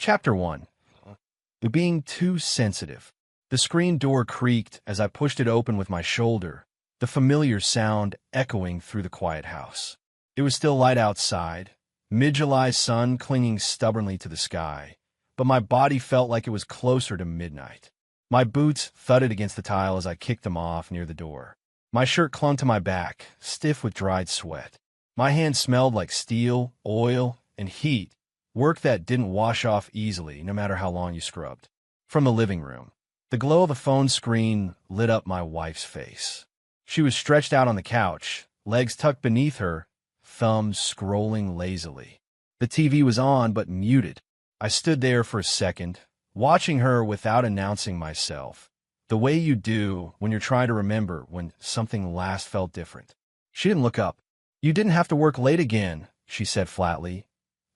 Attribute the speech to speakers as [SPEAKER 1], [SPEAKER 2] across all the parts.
[SPEAKER 1] Chapter 1. Being too sensitive. The screen door creaked as I pushed it open with my shoulder, the familiar sound echoing through the quiet house. It was still light outside, mid-July sun clinging stubbornly to the sky, but my body felt like it was closer to midnight. My boots thudded against the tile as I kicked them off near the door. My shirt clung to my back, stiff with dried sweat. My hands smelled like steel, oil, and heat, work that didn't wash off easily no matter how long you scrubbed. From the living room, the glow of the phone screen lit up my wife's face. She was stretched out on the couch, legs tucked beneath her, thumbs scrolling lazily. The TV was on but muted. I stood there for a second, watching her without announcing myself, the way you do when you're trying to remember when something last felt different. She didn't look up. "You didn't have to work late again," she said flatly,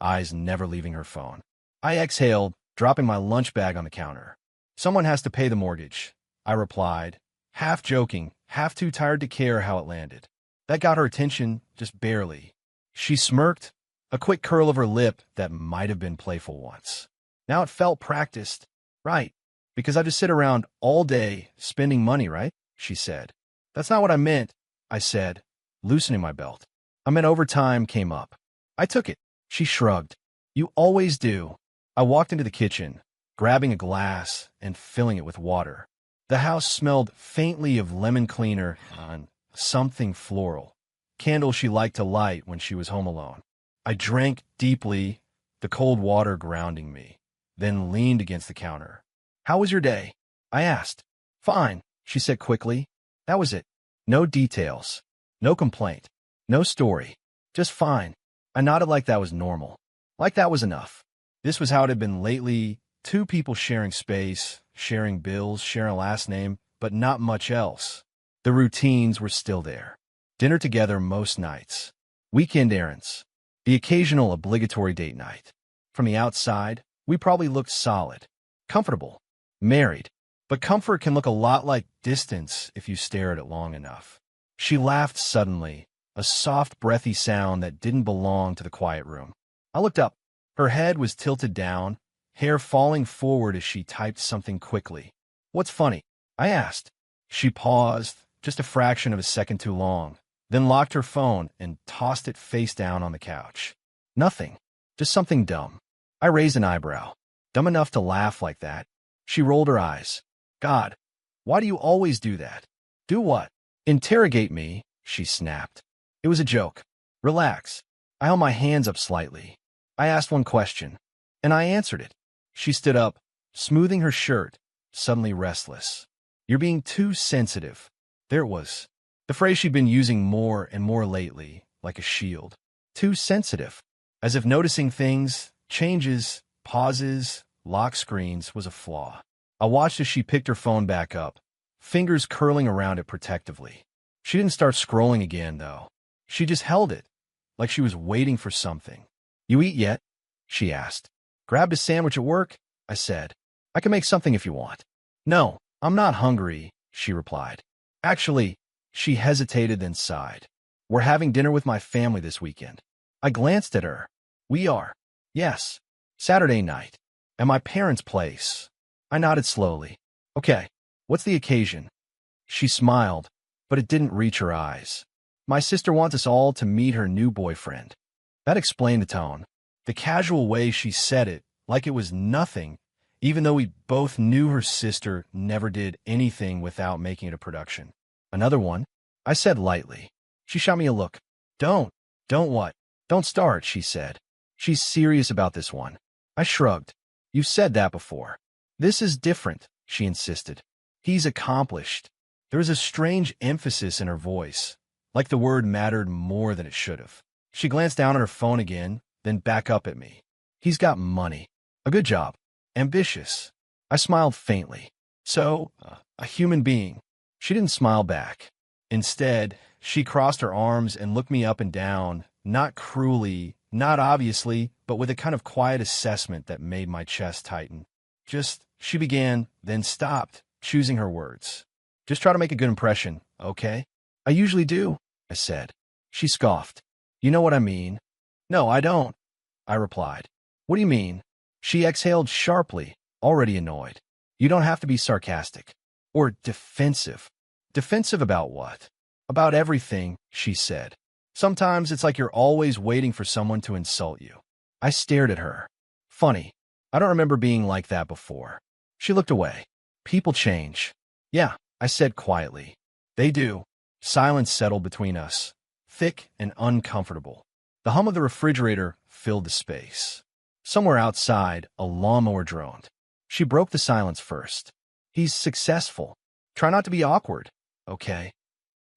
[SPEAKER 1] eyes never leaving her phone. I exhaled, dropping my lunch bag on the counter. "Someone has to pay the mortgage," I replied, half joking, half too tired to care how it landed. That got her attention, just barely. She smirked, a quick curl of her lip that might have been playful once. Now it felt practiced. "Right, because I just sit around all day spending money, right?" she said. "That's not what I meant," I said, loosening my belt. "I meant overtime came up." I took it. She shrugged. "You always do." I walked into the kitchen, grabbing a glass and filling it with water. The house smelled faintly of lemon cleaner and something floral, candles she liked to light when she was home alone. I drank deeply, the cold water grounding me, then leaned against the counter. "How was your day?" I asked. "Fine," she said quickly. That was it. No details. No complaint. No story. Just fine. I nodded like that was normal. Like that was enough. This was how it had been lately. Two people sharing space, sharing bills, sharing a last name, but not much else. The routines were still there. Dinner together most nights. Weekend errands. The occasional obligatory date night. From the outside, we probably looked solid. Comfortable. Married. But comfort can look a lot like distance if you stare at it long enough. She laughed suddenly, a soft, breathy sound that didn't belong to the quiet room. I looked up. Her head was tilted down, hair falling forward as she typed something quickly. "What's funny?" I asked. She paused, just a fraction of a second too long, then locked her phone and tossed it face down on the couch. "Nothing. Just something dumb." I raised an eyebrow. "Dumb enough to laugh like that?" She rolled her eyes. "God, why do you always do that?" "Do what?" "Interrogate me," she snapped. "It was a joke. Relax." I held my hands up slightly. I asked one question, and I answered it. She stood up, smoothing her shirt, suddenly restless. "You're being too sensitive." There it was. The phrase she'd been using more and more lately, like a shield. Too sensitive. As if noticing things, changes, pauses, lock screens was a flaw. I watched as she picked her phone back up, fingers curling around it protectively. She didn't start scrolling again, though. She just held it, like she was waiting for something. "You eat yet?" she asked. "Grabbed a sandwich at work," I said. "I can make something if you want." "No, I'm not hungry," she replied. "Actually," she hesitated then sighed. "We're having dinner with my family this weekend." I glanced at her. "We are." "Yes. Saturday night. At my parents' place." I nodded slowly. "Okay. What's the occasion?" She smiled, but it didn't reach her eyes. "My sister wants us all to meet her new boyfriend." That explained the tone. The casual way she said it, like it was nothing, even though we both knew her sister never did anything without making it a production. "Another one?" I said lightly. She shot me a look. Don't what?" "Don't start," she said. "She's serious about this one." I shrugged. "You've said that before." "This is different," she insisted. "He's accomplished." There was a strange emphasis in her voice, like the word mattered more than it should have. She glanced down at her phone again, then back up at me. "He's got money. A good job. Ambitious." I smiled faintly. "So, a human being." She didn't smile back. Instead, she crossed her arms and looked me up and down, not cruelly, not obviously, but with a kind of quiet assessment that made my chest tighten. She began, then stopped, choosing her words. "Just try to make a good impression, okay?" "I usually do," I said. She scoffed. "You know what I mean." "No, I don't," I replied. "What do you mean?" She exhaled sharply, already annoyed. You don't have to be sarcastic. Or defensive. Defensive about what? About everything, she said. Sometimes it's like you're always waiting for someone to insult you. I stared at her. Funny. I don't remember being like that before. She looked away. People change. Yeah, I said quietly. They do. Silence settled between us, thick and uncomfortable. The hum of the refrigerator filled the space. Somewhere outside, a lawnmower droned. She broke the silence first. He's successful. Try not to be awkward, okay?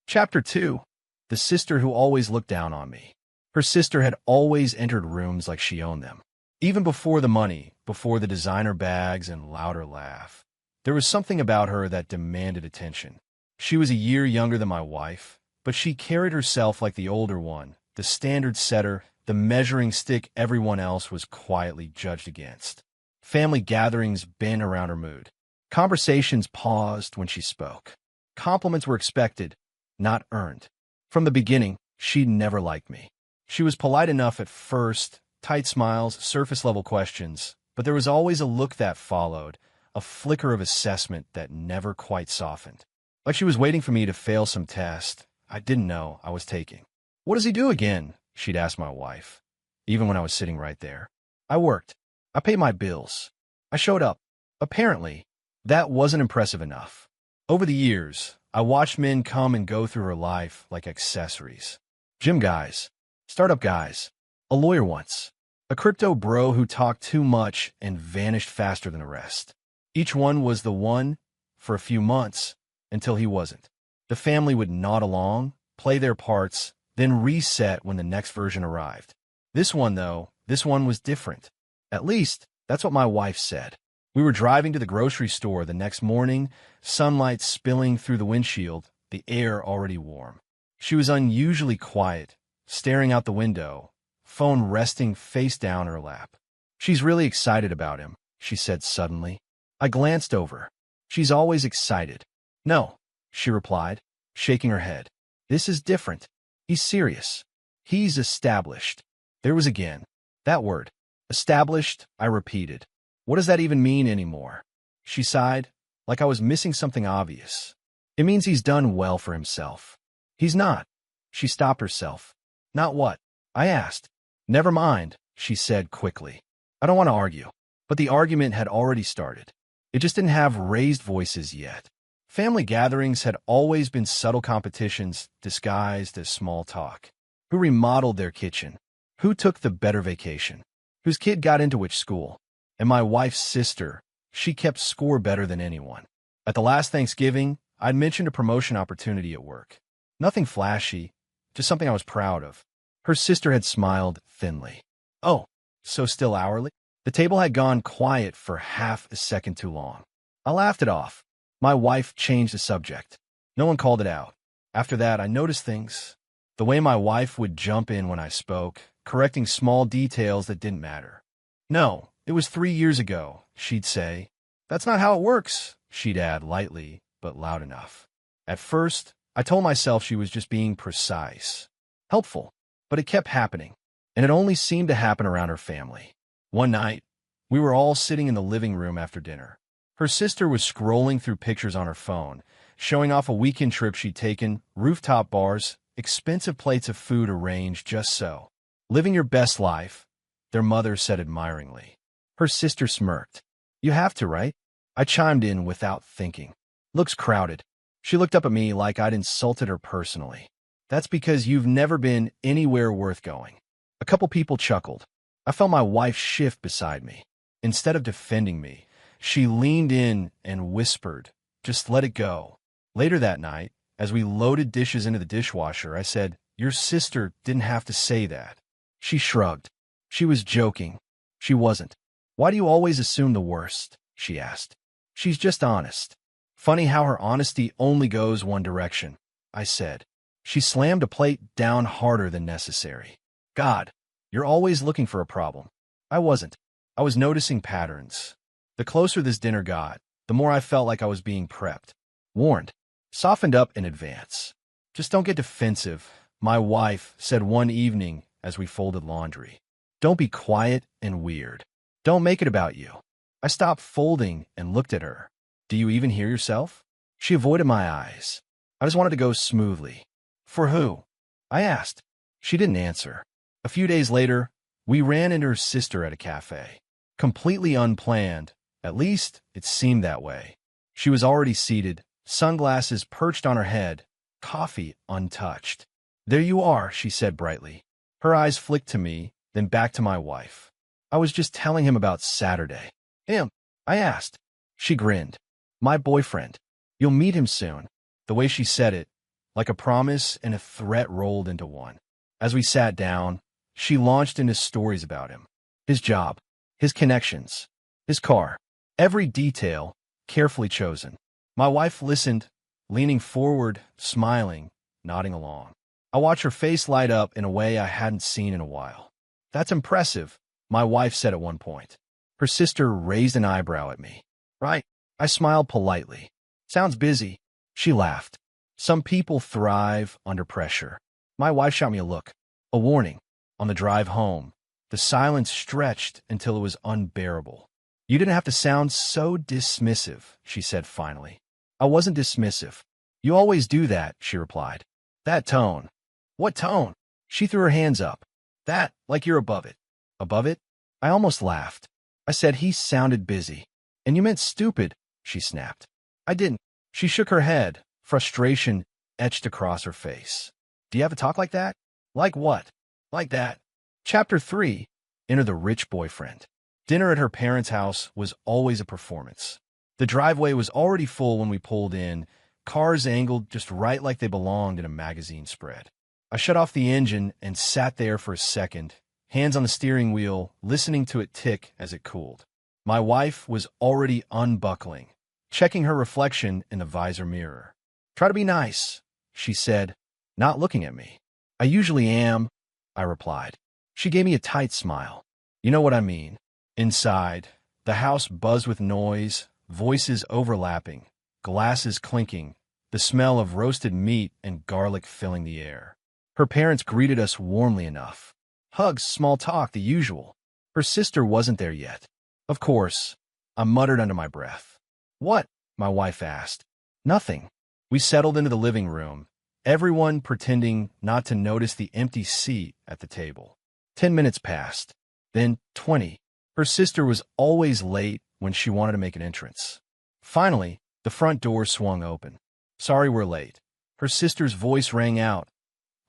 [SPEAKER 1] Chapter 2. The sister who always looked down on me. Her sister had always entered rooms like she owned them. Even before the money, before the designer bags and louder laugh. There was something about her that demanded attention. She was a year younger than my wife, but she carried herself like the older one, the standard setter, the measuring stick everyone else was quietly judged against. Family gatherings bent around her mood. Conversations paused when she spoke. Compliments were expected, not earned. From the beginning, she'd never liked me. She was polite enough at first, tight smiles, surface-level questions, but there was always a look that followed, a flicker of assessment that never quite softened. Like she was waiting for me to fail some test I didn't know I was taking. "What does he do again?" she'd ask my wife, even when I was sitting right there. I worked. I paid my bills. I showed up. Apparently, that wasn't impressive enough. Over the years, I watched men come and go through her life like accessories. Gym guys, startup guys, a lawyer once, a crypto bro who talked too much and vanished faster than the rest. Each one was the one for a few months until he wasn't. The family would nod along, play their parts, then reset when the next version arrived. This one, though, this one was different. At least, that's what my wife said. We were driving to the grocery store the next morning, sunlight spilling through the windshield, the air already warm. She was unusually quiet, staring out the window, phone resting face down her lap. "She's really excited about him," she said suddenly. I glanced over. "She's always excited." "No," she replied, shaking her head. "This is different. He's serious. He's established." There was again that word. Established, I repeated. "What does that even mean anymore?" She sighed, like I was missing something obvious. "It means he's done well for himself." "He's not." She stopped herself. "Not what?" I asked. "Never mind," she said quickly. "I don't want to argue." But the argument had already started. It just didn't have raised voices yet. Family gatherings had always been subtle competitions disguised as small talk. Who remodeled their kitchen? Who took the better vacation? Whose kid got into which school? And my wife's sister, she kept score better than anyone. At the last Thanksgiving, I'd mentioned a promotion opportunity at work. Nothing flashy, just something I was proud of. Her sister had smiled thinly. "Oh, so still hourly?" The table had gone quiet for half a second too long. I laughed it off. My wife changed the subject. No one called it out. After that, I noticed things. The way my wife would jump in when I spoke, correcting small details that didn't matter. "No, it was 3 years ago," she'd say. "That's not how it works," she'd add lightly, but loud enough. At first, I told myself she was just being precise. Helpful, but it kept happening, and it only seemed to happen around her family. One night, we were all sitting in the living room after dinner. Her sister was scrolling through pictures on her phone, showing off a weekend trip she'd taken, rooftop bars, expensive plates of food arranged just so. "Living your best life," their mother said admiringly. Her sister smirked. "You have to, right?" I chimed in without thinking. "Looks crowded." She looked up at me like I'd insulted her personally. "That's because you've never been anywhere worth going." A couple people chuckled. I felt my wife shift beside me. Instead of defending me, she leaned in and whispered, "Just let it go." Later that night, as we loaded dishes into the dishwasher, I said, "Your sister didn't have to say that." She shrugged. She was joking. She wasn't. "Why do you always assume the worst?" she asked. "She's just honest." "Funny how her honesty only goes one direction," I said. She slammed a plate down harder than necessary. "God, you're always looking for a problem." I wasn't. I was noticing patterns. The closer this dinner got, the more I felt like I was being prepped, warned, softened up in advance. "Just don't get defensive," my wife said one evening as we folded laundry. "Don't be quiet and weird." Don't make it about you. I stopped folding and looked at her. Do you even hear yourself? She avoided my eyes. I just wanted to go smoothly. For who? I asked. She didn't answer. A few days later, we ran into her sister at a cafe. Completely unplanned. At least, it seemed that way. She was already seated, sunglasses perched on her head, coffee untouched. There you are, she said brightly. Her eyes flicked to me, then back to my wife. I was just telling him about Saturday. Him? I asked. She grinned. My boyfriend. You'll meet him soon. The way she said it, like a promise and a threat rolled into one. As we sat down, she launched into stories about him. His job, his connections, his car. Every detail, carefully chosen. My wife listened, leaning forward, smiling, nodding along. I watched her face light up in a way I hadn't seen in a while. That's impressive, my wife said at one point. Her sister raised an eyebrow at me. Right. I smiled politely. Sounds busy. She laughed. Some people thrive under pressure. My wife shot me a look. A warning. On the drive home, the silence stretched until it was unbearable. You didn't have to sound so dismissive, she said finally. I wasn't dismissive. You always do that, she replied. That tone. What tone? She threw her hands up. That, like you're above it. Above it? I almost laughed. I said he sounded busy. And you meant stupid, she snapped. I didn't. She shook her head, frustration etched across her face. Do you have to talk like that? Like what? Like that. Chapter 3. Enter the rich boyfriend. Dinner at her parents' house was always a performance. The driveway was already full when we pulled in, cars angled just right like they belonged in a magazine spread. I shut off the engine and sat there for a second, hands on the steering wheel, listening to it tick as it cooled. My wife was already unbuckling, checking her reflection in the visor mirror. Try to be nice, she said, not looking at me. I usually am, I replied. She gave me a tight smile. You know what I mean. Inside, the house buzzed with noise, voices overlapping, glasses clinking, the smell of roasted meat and garlic filling the air. Her parents greeted us warmly enough. Hugs, small talk, the usual. Her sister wasn't there yet. Of course, I muttered under my breath. What? My wife asked. Nothing. We settled into the living room, everyone pretending not to notice the empty seat at the table. 10 minutes passed, then 20. Her sister was always late when she wanted to make an entrance. Finally, the front door swung open. Sorry we're late. Her sister's voice rang out,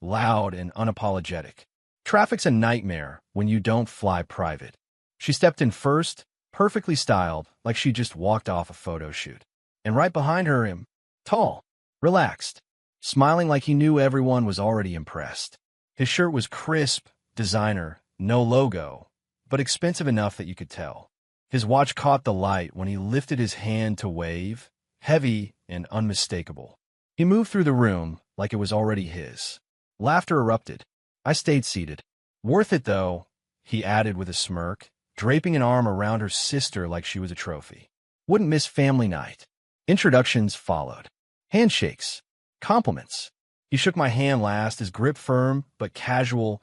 [SPEAKER 1] loud and unapologetic. Traffic's a nightmare when you don't fly private. She stepped in first, perfectly styled, like she just walked off a photo shoot. And right behind her, him, tall, relaxed, smiling like he knew everyone was already impressed. His shirt was crisp, designer, no logo, but expensive enough that you could tell. His watch caught the light when he lifted his hand to wave, heavy and unmistakable. He moved through the room like it was already his. Laughter erupted. I stayed seated. Worth it, though, he added with a smirk, draping an arm around her sister like she was a trophy. Wouldn't miss family night. Introductions followed. Handshakes. Compliments. He shook my hand last, his grip firm but casual,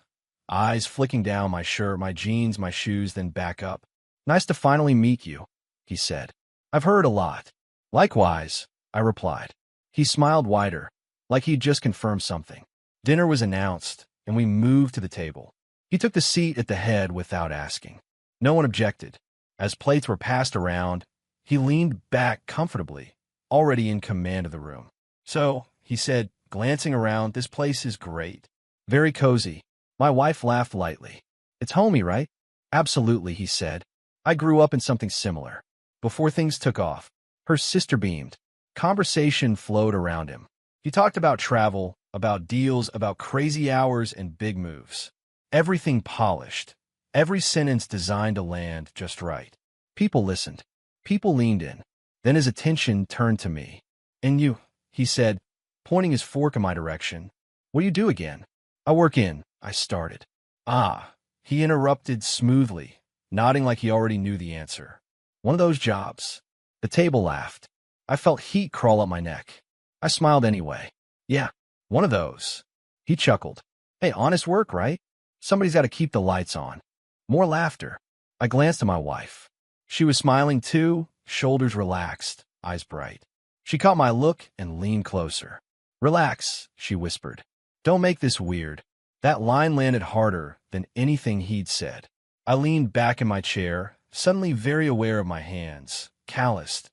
[SPEAKER 1] eyes flicking down my shirt, my jeans, my shoes, then back up. Nice to finally meet you, he said. I've heard a lot. Likewise, I replied. He smiled wider, like he'd just confirmed something. Dinner was announced, and we moved to the table. He took the seat at the head without asking. No one objected. As plates were passed around, he leaned back comfortably, already in command of the room. So, he said, glancing around, this place is great. Very cozy. My wife laughed lightly. It's homey, right? Absolutely, he said. I grew up in something similar. Before things took off, her sister beamed. Conversation flowed around him. He talked about travel, about deals, about crazy hours and big moves. Everything polished. Every sentence designed to land just right. People listened. People leaned in. Then his attention turned to me. And you, he said, pointing his fork in my direction. What do you do again? I work in, I started. Ah, he interrupted smoothly, nodding like he already knew the answer. One of those jobs. The table laughed. I felt heat crawl up my neck. I smiled anyway. Yeah, one of those. He chuckled. Hey, honest work, right? Somebody's got to keep the lights on. More laughter. I glanced at my wife. She was smiling too, shoulders relaxed, eyes bright. She caught my look and leaned closer. "Relax," she whispered. "Don't make this weird." That line landed harder than anything he'd said. I leaned back in my chair, suddenly very aware of my hands, calloused,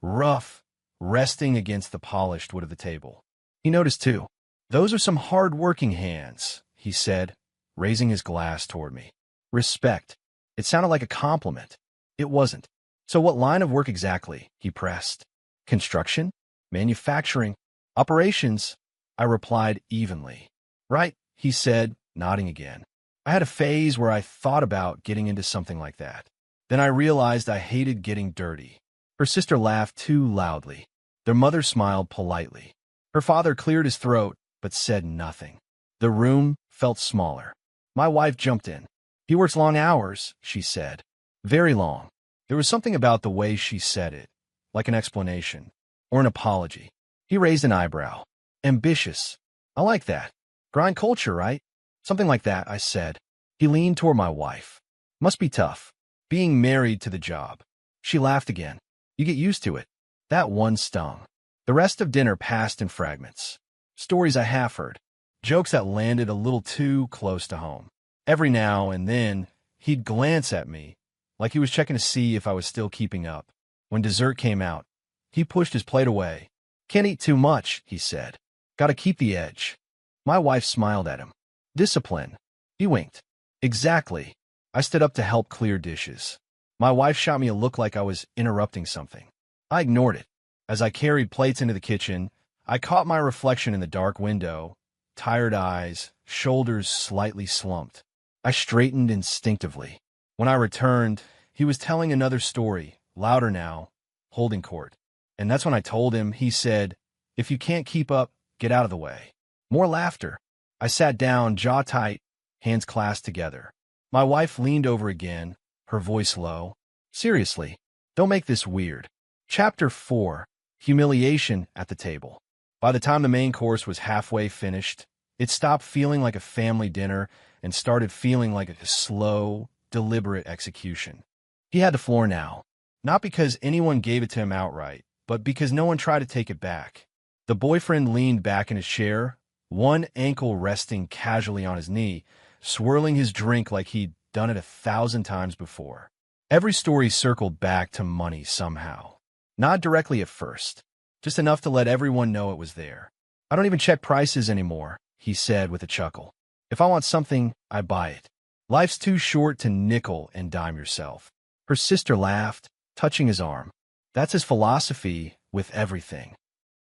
[SPEAKER 1] rough, resting against the polished wood of the table. He noticed too. "Those are some hard-working hands," he said, raising his glass toward me. "Respect." It sounded like a compliment. It wasn't. "So what line of work exactly?" he pressed. "Construction? Manufacturing? Operations?" I replied evenly. "Right," he said, nodding again. I had a phase where I thought about getting into something like that. Then I realized I hated getting dirty. Her sister laughed too loudly. Their mother smiled politely. Her father cleared his throat, but said nothing. The room felt smaller. My wife jumped in. "He works long hours," she said. "Very long." There was something about the way she said it, like an explanation, or an apology. He raised an eyebrow. "Ambitious. I like that. Grind culture, right?" "Something like that," I said. He leaned toward my wife. "Must be tough, being married to the job." She laughed again. "You get used to it." That one stung. The rest of dinner passed in fragments. Stories I half heard. Jokes that landed a little too close to home. Every now and then, he'd glance at me, like he was checking to see if I was still keeping up. When dessert came out, he pushed his plate away. "Can't eat too much," he said. "Gotta keep the edge." My wife smiled at him. "Discipline." He winked. "Exactly." I stood up to help clear dishes. My wife shot me a look like I was interrupting something. I ignored it. As I carried plates into the kitchen, I caught my reflection in the dark window, tired eyes, shoulders slightly slumped. I straightened instinctively. When I returned, he was telling another story, louder now, holding court. And that's when I told him. He said, "If you can't keep up, get out of the way." More laughter. I sat down, jaw tight, hands clasped together. My wife leaned over again, her voice low. "Seriously, don't make this weird." Chapter 4. Humiliation at the Table. By the time the main course was halfway finished, it stopped feeling like a family dinner and started feeling like a slow, deliberate execution. He had the floor now, not because anyone gave it to him outright, but because no one tried to take it back. The boyfriend leaned back in his chair, one ankle resting casually on his knee, swirling his drink like he'd done it 1,000 times before. Every story circled back to money somehow. Not directly at first, just enough to let everyone know it was there. "I don't even check prices anymore," he said with a chuckle. "If I want something, I buy it. Life's too short to nickel and dime yourself." Her sister laughed, touching his arm. "That's his philosophy with everything."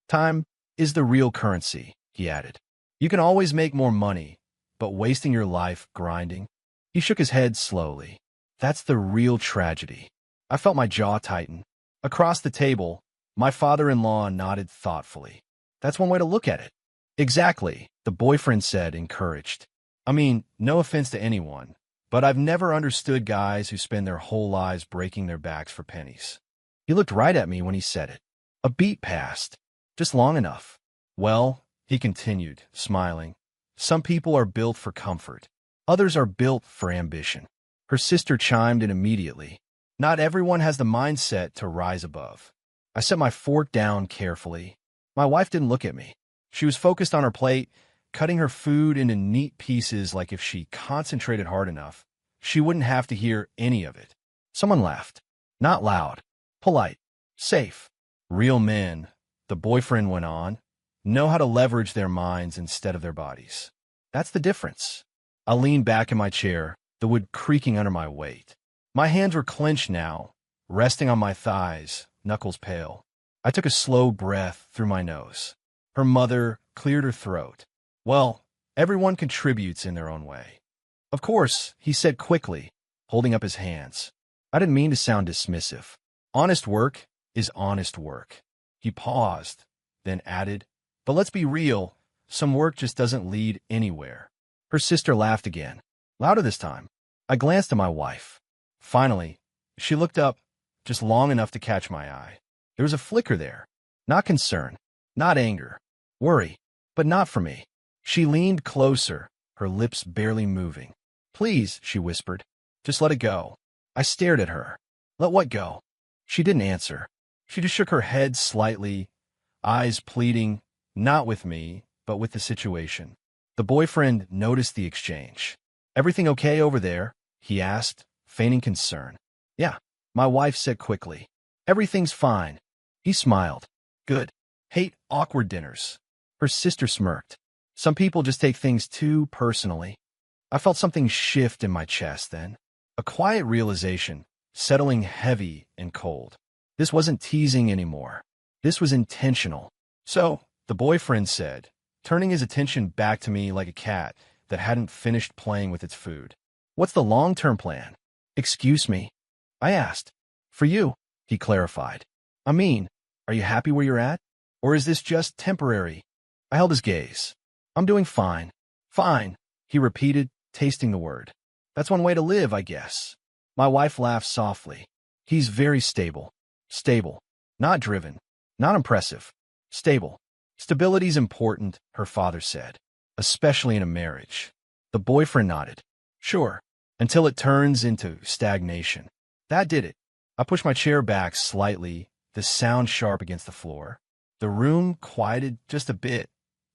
[SPEAKER 1] "Time is the real currency," he added. "You can always make more money, but wasting your life grinding?" He shook his head slowly. "That's the real tragedy." I felt my jaw tighten. Across the table, my father-in-law nodded thoughtfully. "That's one way to look at it." "Exactly," the boyfriend said, encouraged. "I mean, no offense to anyone, but I've never understood guys who spend their whole lives breaking their backs for pennies." He looked right at me when he said it. A beat passed, just long enough. "Well," he continued, smiling, "some people are built for comfort. Others are built for ambition." Her sister chimed in immediately. "Not everyone has the mindset to rise above." I set my fork down carefully. My wife didn't look at me. She was focused on her plate, cutting her food into neat pieces like if she concentrated hard enough, she wouldn't have to hear any of it. Someone laughed. Not loud. Polite. Safe. "Real men," the boyfriend went on, "know how to leverage their minds instead of their bodies. That's the difference." I leaned back in my chair, the wood creaking under my weight. My hands were clenched now, resting on my thighs, knuckles pale. I took a slow breath through my nose. Her mother cleared her throat. "Well, everyone contributes in their own way." "Of course," he said quickly, holding up his hands. I didn't mean to sound dismissive. Honest work is honest work. He paused, then added, "But let's be real, some work just doesn't lead anywhere." Her sister laughed again, louder this time. I glanced at my wife. Finally, she looked up, just long enough to catch my eye. There was a flicker there. Not concern, not anger, worry, but not for me. She leaned closer, her lips barely moving. "Please," she whispered, "just let it go." I stared at her. Let what go? She didn't answer. She just shook her head slightly, eyes pleading, not with me, but with the situation. The boyfriend noticed the exchange. Everything okay over there? He asked, feigning concern. Yeah, my wife said quickly. Everything's fine. He smiled. Good. Hate awkward dinners. Her sister smirked. Some people just take things too personally. I felt something shift in my chest then. A quiet realization, settling heavy and cold. This wasn't teasing anymore. This was intentional. So, the boyfriend said, turning his attention back to me like a cat that hadn't finished playing with its food. What's the long-term plan? Excuse me, I asked. For you, he clarified. I mean, are you happy where you're at? Or is this just temporary? I held his gaze. I'm doing fine. Fine, he repeated, tasting the word. That's one way to live, I guess. My wife laughed softly. He's very stable. Stable. Not driven. Not impressive. Stable. Stability's important, her father said. Especially in a marriage. The boyfriend nodded. Sure. Until it turns into stagnation. That did it. I pushed my chair back slightly, the sound sharp against the floor. The room quieted just a bit.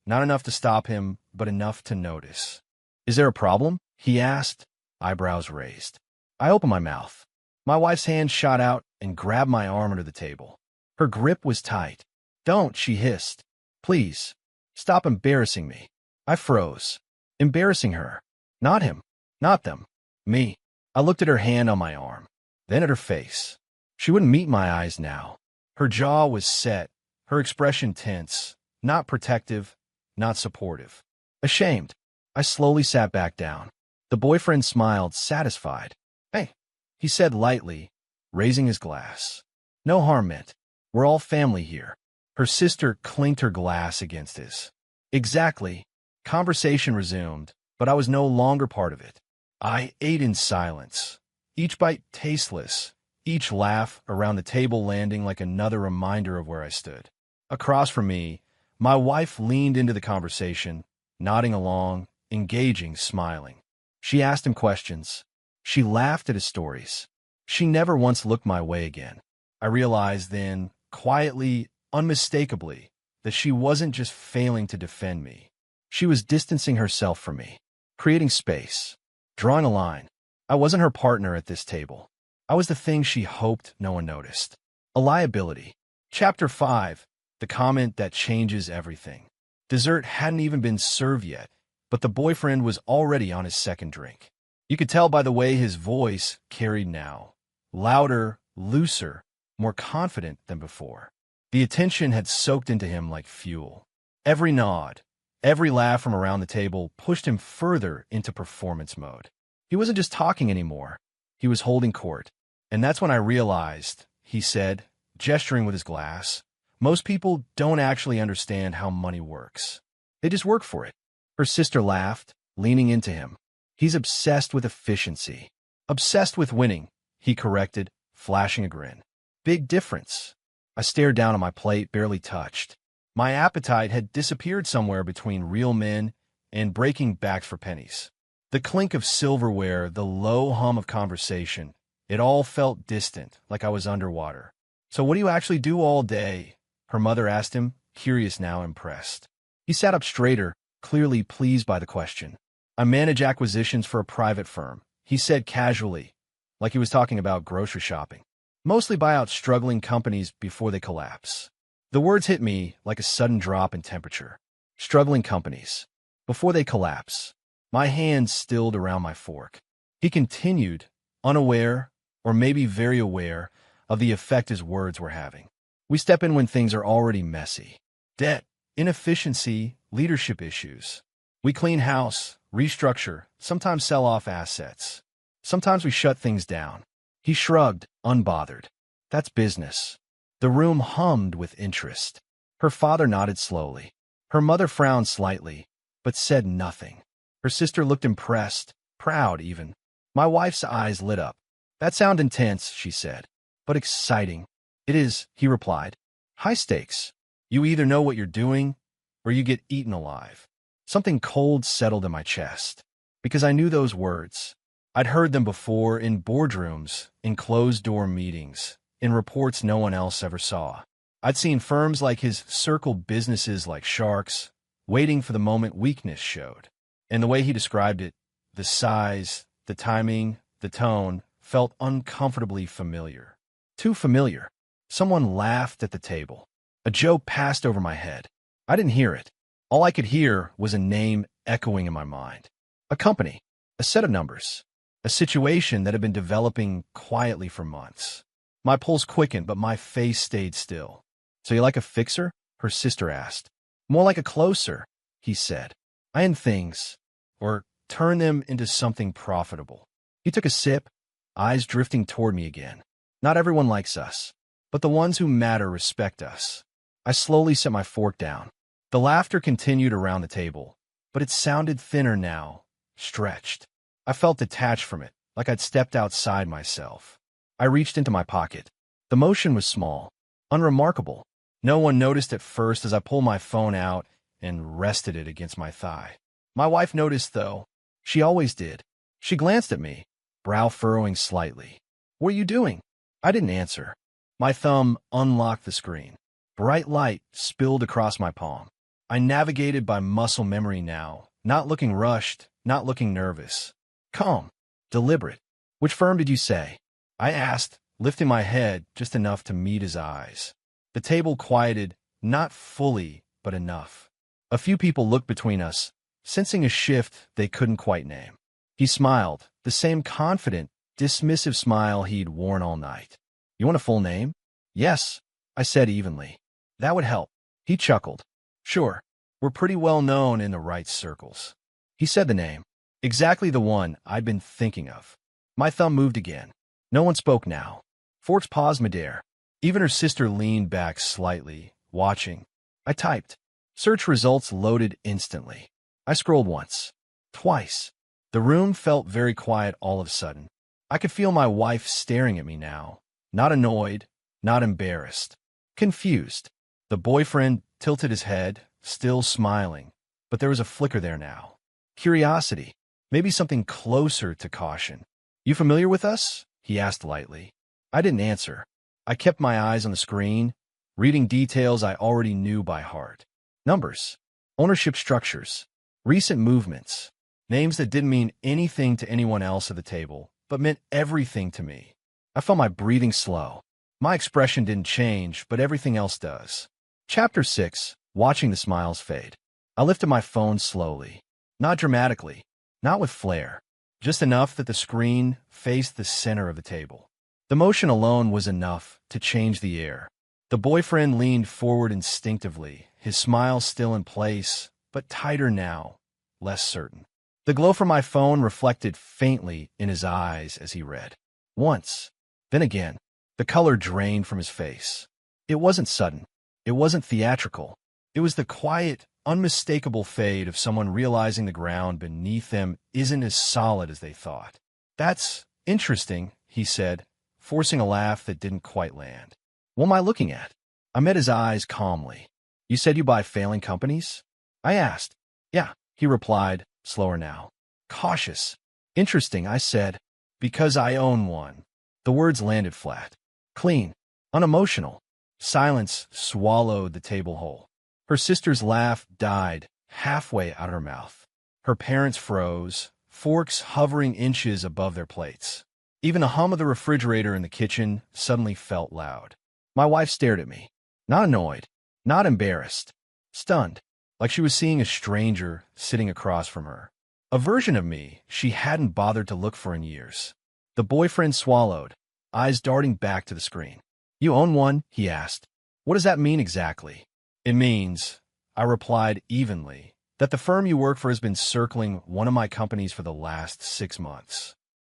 [SPEAKER 1] Not enough to stop him, but enough to notice. Is there a problem? He asked, eyebrows raised. I opened my mouth. My wife's hand shot out and grabbed my arm under the table. Her grip was tight. Don't, she hissed. Please, stop embarrassing me. I froze. Embarrassing her. Not him. Not them. Me. I looked at her hand on my arm, then at her face. She wouldn't meet my eyes now. Her jaw was set, her expression tense, not protective, not supportive. Ashamed. I slowly sat back down. The boyfriend smiled, satisfied. Hey, he said lightly, raising his glass. No harm meant. We're all family here. Her sister clinked her glass against his. Exactly. Conversation resumed, but I was no longer part of it. I ate in silence, each bite tasteless, each laugh around the table landing like another reminder of where I stood. Across from me, my wife leaned into the conversation, nodding along, engaging, smiling. She asked him questions. She laughed at his stories. She never once looked my way again. I realized then, quietly, unmistakably, that she wasn't just failing to defend me. She was distancing herself from me, creating space, drawing a line. I wasn't her partner at this table. I was the thing she hoped no one noticed. A liability. Chapter 5. The comment that changes everything. Dessert hadn't even been served yet, but the boyfriend was already on his second drink. You could tell by the way his voice carried now. Louder, looser, more confident than before. The attention had soaked into him like fuel. Every nod, every laugh from around the table pushed him further into performance mode. He wasn't just talking anymore. He was holding court. And that's when I realized, he said, gesturing with his glass, most people don't actually understand how money works. They just work for it. Her sister laughed, leaning into him. He's obsessed with efficiency. Obsessed with winning, he corrected, flashing a grin. Big difference. I stared down at my plate, barely touched. My appetite had disappeared somewhere between real men and breaking backs for pennies. The clink of silverware, the low hum of conversation, it all felt distant, like I was underwater. So what do you actually do all day? Her mother asked him, curious now, impressed. He sat up straighter, clearly pleased by the question. I manage acquisitions for a private firm, he said casually, like he was talking about grocery shopping. Mostly buy out struggling companies before they collapse. The words hit me like a sudden drop in temperature. Struggling companies. Before they collapse. My hands stilled around my fork. He continued, unaware, or maybe very aware, of the effect his words were having. We step in when things are already messy. Debt, inefficiency, leadership issues. We clean house, restructure, sometimes sell off assets. Sometimes we shut things down. He shrugged, unbothered. That's business. The room hummed with interest. Her father nodded slowly. Her mother frowned slightly, but said nothing. Her sister looked impressed, proud even. My wife's eyes lit up. That sounds intense, she said. But exciting. It is, he replied. High stakes. You either know what you're doing, or you get eaten alive. Something cold settled in my chest. Because I knew those words. I'd heard them before in boardrooms, in closed-door meetings, in reports no one else ever saw. I'd seen firms like his circle businesses like sharks, waiting for the moment weakness showed. And the way he described it, the size, the timing, the tone, felt uncomfortably familiar. Too familiar. Someone laughed at the table. A joke passed over my head. I didn't hear it. All I could hear was a name echoing in my mind. A company. A set of numbers. A situation that had been developing quietly for months. My pulse quickened, but my face stayed still. "So you like a fixer?" her sister asked. "More like a closer," he said. "I end things, or turn them into something profitable." He took a sip, eyes drifting toward me again. "Not everyone likes us, but the ones who matter respect us." I slowly set my fork down. The laughter continued around the table, but it sounded thinner now, stretched. I felt detached from it, like I'd stepped outside myself. I reached into my pocket. The motion was small, unremarkable. No one noticed at first as I pulled my phone out and rested it against my thigh. My wife noticed, though. She always did. She glanced at me, brow furrowing slightly. "What are you doing?" I didn't answer. My thumb unlocked the screen. Bright light spilled across my palm. I navigated by muscle memory now, not looking rushed, not looking nervous. Calm, deliberate. "Which firm did you say?" I asked, lifting my head just enough to meet his eyes. The table quieted, not fully, but enough. A few people looked between us, sensing a shift they couldn't quite name. He smiled, the same confident, dismissive smile he'd worn all night. "You want a full name?" "Yes," I said evenly. "That would help." He chuckled. "Sure, we're pretty well known in the right circles." He said the name, exactly the one I'd been thinking of. My thumb moved again. No one spoke now. Forks paused midair. Even her sister leaned back slightly, watching. I typed. Search results loaded instantly. I scrolled once. Twice. The room felt very quiet all of a sudden. I could feel my wife staring at me now. Not annoyed, not embarrassed. Confused. The boyfriend tilted his head, still smiling, but there was a flicker there now. Curiosity. Maybe something closer to caution. "You familiar with us?" he asked lightly. I didn't answer. I kept my eyes on the screen, reading details I already knew by heart. Numbers, ownership structures, recent movements, names that didn't mean anything to anyone else at the table, but meant everything to me. I felt my breathing slow. My expression didn't change, but everything else does. Chapter 6, watching the smiles fade. I lifted my phone slowly. Not dramatically, not with flair, just enough that the screen faced the center of the table. The motion alone was enough to change the air. The boyfriend leaned forward instinctively, his smile still in place, but tighter now, less certain. The glow from my phone reflected faintly in his eyes as he read. Once, then again, the color drained from his face. It wasn't sudden. It wasn't theatrical. It was the quiet, unmistakable fade of someone realizing the ground beneath them isn't as solid as they thought. "That's interesting," he said, forcing a laugh that didn't quite land. "What am I looking at?" I met his eyes calmly. "You said you buy failing companies?" I asked. "Yeah," he replied, slower now. Cautious. "Interesting," I said, "because I own one." The words landed flat. Clean. Unemotional. Silence swallowed the table whole. Her sister's laugh died halfway out her mouth. Her parents froze, forks hovering inches above their plates. Even the hum of the refrigerator in the kitchen suddenly felt loud. My wife stared at me. Not annoyed, not embarrassed. Stunned, like she was seeing a stranger sitting across from her. A version of me she hadn't bothered to look for in years. The boyfriend swallowed, eyes darting back to the screen. "You own one?" he asked. "What does that mean exactly?" "It means," I replied evenly, "that the firm you work for has been circling one of my companies for the last 6 months.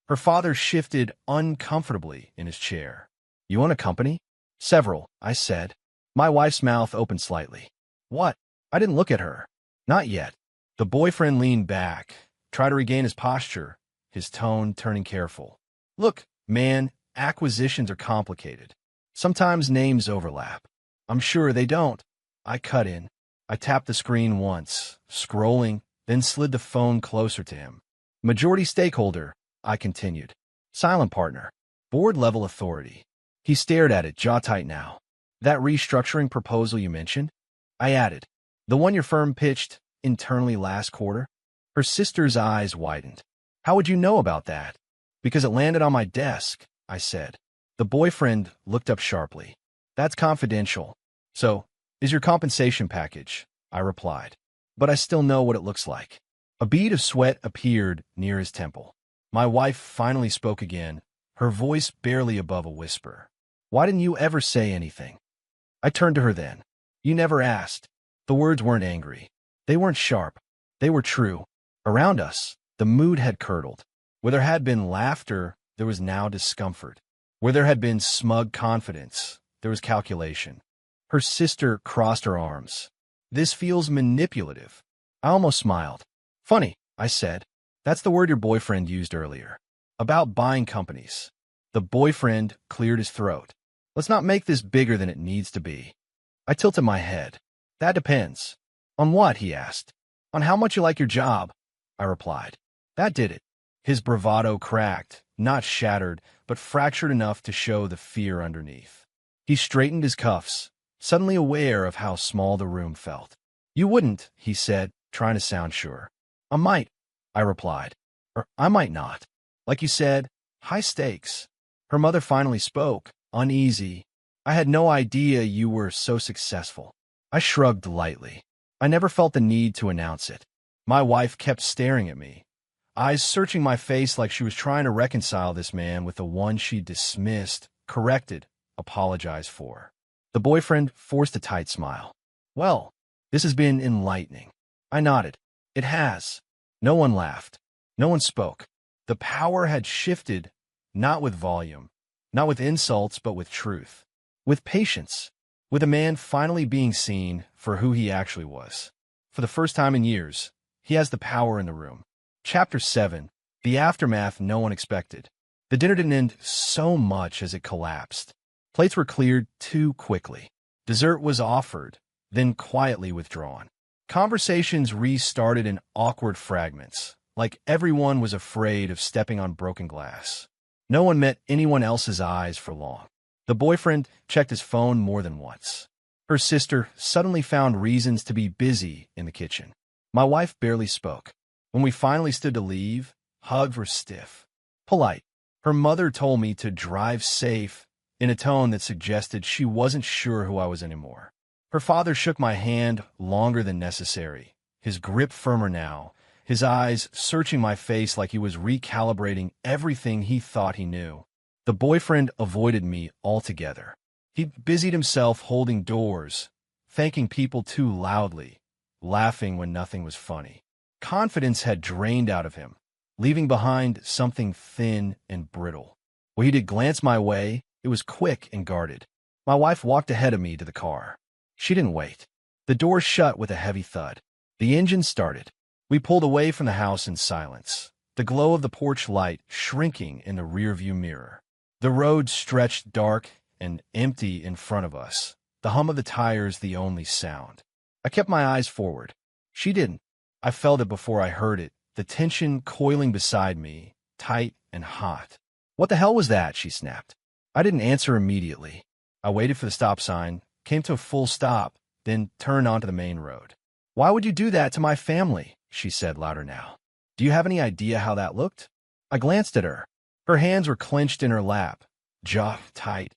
[SPEAKER 1] Her father shifted uncomfortably in his chair. "You own a company?" "Several," I said. My wife's mouth opened slightly. "What?" I didn't look at her. "Not yet." The boyfriend leaned back, tried to regain his posture, his tone turning careful. "Look, man, acquisitions are complicated. Sometimes names overlap." "I'm sure they don't." I cut in. I tapped the screen once, scrolling, then slid the phone closer to him. "Majority stakeholder," I continued. Silent partner. Board-level authority. He stared at it, jaw tight now. That restructuring proposal you mentioned? I added. The one your firm pitched internally last quarter? Her sister's eyes widened. How would you know about that? Because it landed on my desk, I said. The boyfriend looked up sharply. That's confidential. So, is your compensation package, I replied. But I still know what it looks like. A bead of sweat appeared near his temple. My wife finally spoke again, her voice barely above a whisper. Why didn't you ever say anything? I turned to her then. You never asked. The words weren't angry. They weren't sharp. They were true. Around us, the mood had curdled. Where there had been laughter, there was now discomfort. Where there had been smug confidence, there was calculation. Her sister crossed her arms. This feels manipulative. I almost smiled. Funny, I said. That's the word your boyfriend used earlier. About buying companies. The boyfriend cleared his throat. Let's not make this bigger than it needs to be. I tilted my head. That depends. On what, he asked. On how much you like your job, I replied. That did it. His bravado cracked, not shattered, but fractured enough to show the fear underneath. He straightened his cuffs, suddenly aware of how small the room felt. You wouldn't, he said, trying to sound sure. I might, I replied. Or I might not. Like you said, high stakes. Her mother finally spoke, uneasy. I had no idea you were so successful. I shrugged lightly. I never felt the need to announce it. My wife kept staring at me, eyes searching my face like she was trying to reconcile this man with the one she dismissed, corrected, apologized for. The boyfriend forced a tight smile. Well, this has been enlightening. I nodded. It has. No one laughed. No one spoke. The power had shifted, not with volume, not with insults, but with truth, with patience, with a man finally being seen for who he actually was. For the first time in years, he has the power in the room. Chapter 7. The aftermath no one expected. The dinner didn't end so much as it collapsed. Plates were cleared too quickly. Dessert was offered, then quietly withdrawn. Conversations restarted in awkward fragments, like everyone was afraid of stepping on broken glass. No one met anyone else's eyes for long. The boyfriend checked his phone more than once. Her sister suddenly found reasons to be busy in the kitchen. My wife barely spoke. When we finally stood to leave, hugs were stiff, polite. Her mother told me to drive safe in a tone that suggested she wasn't sure who I was anymore. Her father shook my hand longer than necessary, his grip firmer now, his eyes searching my face like he was recalibrating everything he thought he knew. The boyfriend avoided me altogether. He busied himself holding doors, thanking people too loudly, laughing when nothing was funny. Confidence had drained out of him, leaving behind something thin and brittle. When he did glance my way, it was quick and guarded. My wife walked ahead of me to the car. She didn't wait. The door shut with a heavy thud. The engine started. We pulled away from the house in silence, the glow of the porch light shrinking in the rearview mirror. The road stretched dark and empty in front of us, the hum of the tires the only sound. I kept my eyes forward. She didn't. I felt it before I heard it, the tension coiling beside me, tight and hot. What the hell was that? She snapped. I didn't answer immediately. I waited for the stop sign, came to a full stop, then turned onto the main road. Why would you do that to my family? She said louder now. Do you have any idea how that looked? I glanced at her. Her hands were clenched in her lap, jaw tight,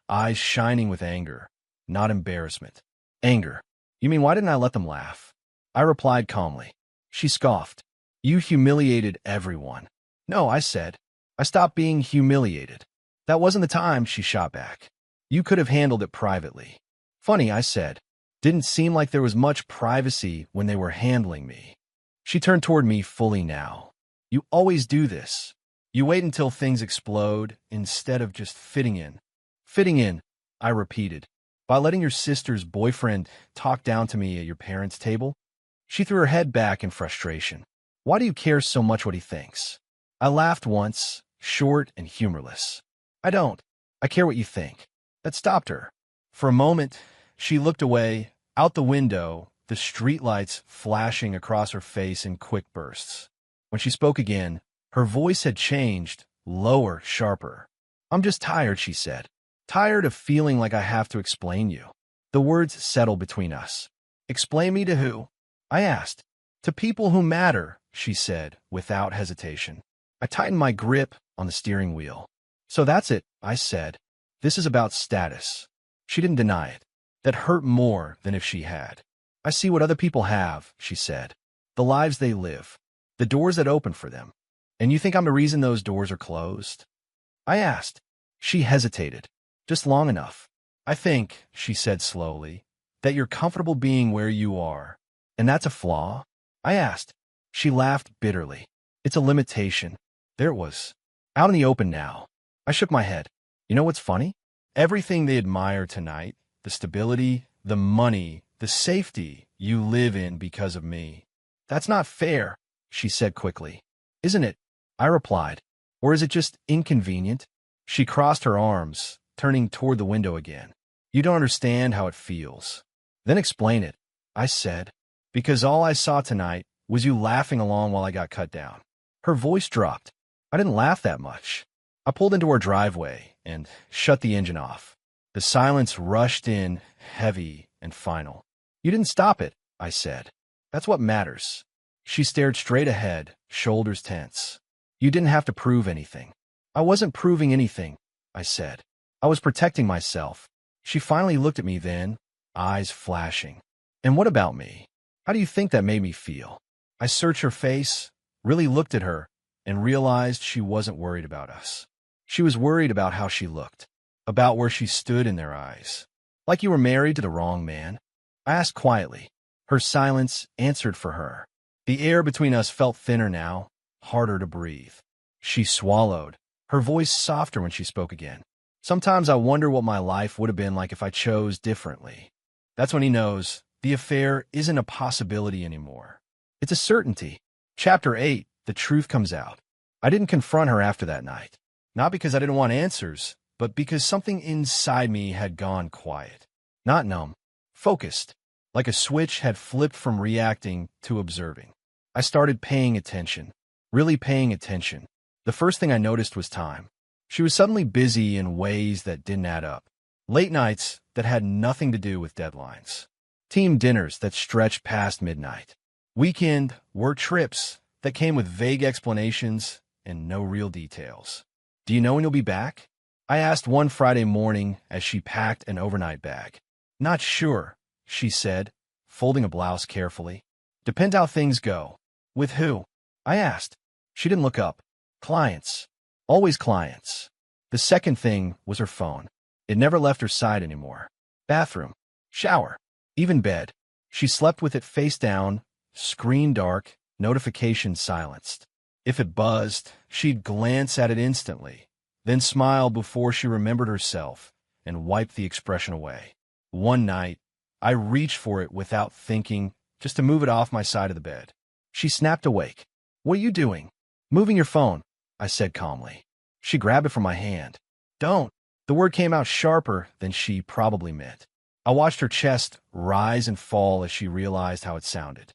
[SPEAKER 1] eyes shining with anger, not embarrassment. Anger. You mean why didn't I let them laugh? I replied calmly. She scoffed. You humiliated everyone. No, I said. I stopped being humiliated. That wasn't the time, she shot back. You could have handled it privately. Funny, I said. Didn't seem like there was much privacy when they were handling me. She turned toward me fully now. You always do this. You wait until things explode instead of just fitting in. Fitting in, I repeated. By letting your sister's boyfriend talk down to me at your parents' table? She threw her head back in frustration. Why do you care so much what he thinks? I laughed once, short and humorless. I don't. I care what you think. That stopped her. For a moment, she looked away, out the window, the streetlights flashing across her face in quick bursts. When she spoke again, Her voice had changed, lower, sharper. "I'm just tired," she said. "Tired of feeling like I have to explain you." The words settled between us. "Explain me to who?" I asked. "To people who matter," she said, without hesitation. I tightened my grip on the steering wheel. "So that's it," I said. "This is about status." She didn't deny it. That hurt more than if she had. "I see what other people have," she said. "The lives they live. The doors that open for them. And you think I'm the reason those doors are closed?" I asked. She hesitated. "Just long enough. I think," she said slowly, "that you're comfortable being where you are. And that's a flaw?" I asked. She laughed bitterly. "It's a limitation." There it was. Out in the open now. I shook my head. "You know what's funny? Everything they admire tonight, the stability, the money, the safety you live in because of me. That's not fair," she said quickly. "Isn't it?" I replied. "Or is it just inconvenient?" She crossed her arms, turning toward the window again. "You don't understand how it feels." "Then explain it," I said. "Because all I saw tonight was you laughing along while I got cut down." Her voice dropped. "I didn't laugh that much." I pulled into our driveway and shut the engine off. The silence rushed in, heavy and final. "You didn't stop it," I said. "That's what matters." She stared straight ahead, shoulders tense. "You didn't have to prove anything." "I wasn't proving anything," I said. "I was protecting myself." She finally looked at me then, eyes flashing. "And what about me? How do you think that made me feel?" I searched her face, really looked at her, and realized she wasn't worried about us. She was worried about how she looked, about where she stood in their eyes. "Like you were married to the wrong man?" I asked quietly. Her silence answered for her. The air between us felt thinner now, harder to breathe. She swallowed, her voice softer when she spoke again. "Sometimes I wonder what my life would have been like if I chose differently." That's when he knows the affair isn't a possibility anymore. It's a certainty. Chapter 8, the truth comes out. I didn't confront her after that night. Not because I didn't want answers, but because something inside me had gone quiet. Not numb, focused. Like a switch had flipped from reacting to observing. I started paying attention, really paying attention. The first thing I noticed was time. She was suddenly busy in ways that didn't add up. Late nights that had nothing to do with deadlines. Team dinners that stretched past midnight. Weekend work trips that came with vague explanations and no real details. "Do you know when you'll be back?" I asked one Friday morning as she packed an overnight bag. "Not sure," she said, folding a blouse carefully. "Depends how things go." "With who?" I asked. She didn't look up. "Clients. Always clients." The second thing was her phone. It never left her side anymore. Bathroom, shower, even bed. She slept with it face down, screen dark, notifications silenced. If it buzzed, she'd glance at it instantly, then smile before she remembered herself and wiped the expression away. One night, I reached for it without thinking, just to move it off my side of the bed. She snapped awake. "What are you doing?" "Moving your phone," I said calmly. She grabbed it from my hand. "Don't." The word came out sharper than she probably meant. I watched her chest rise and fall as she realized how it sounded.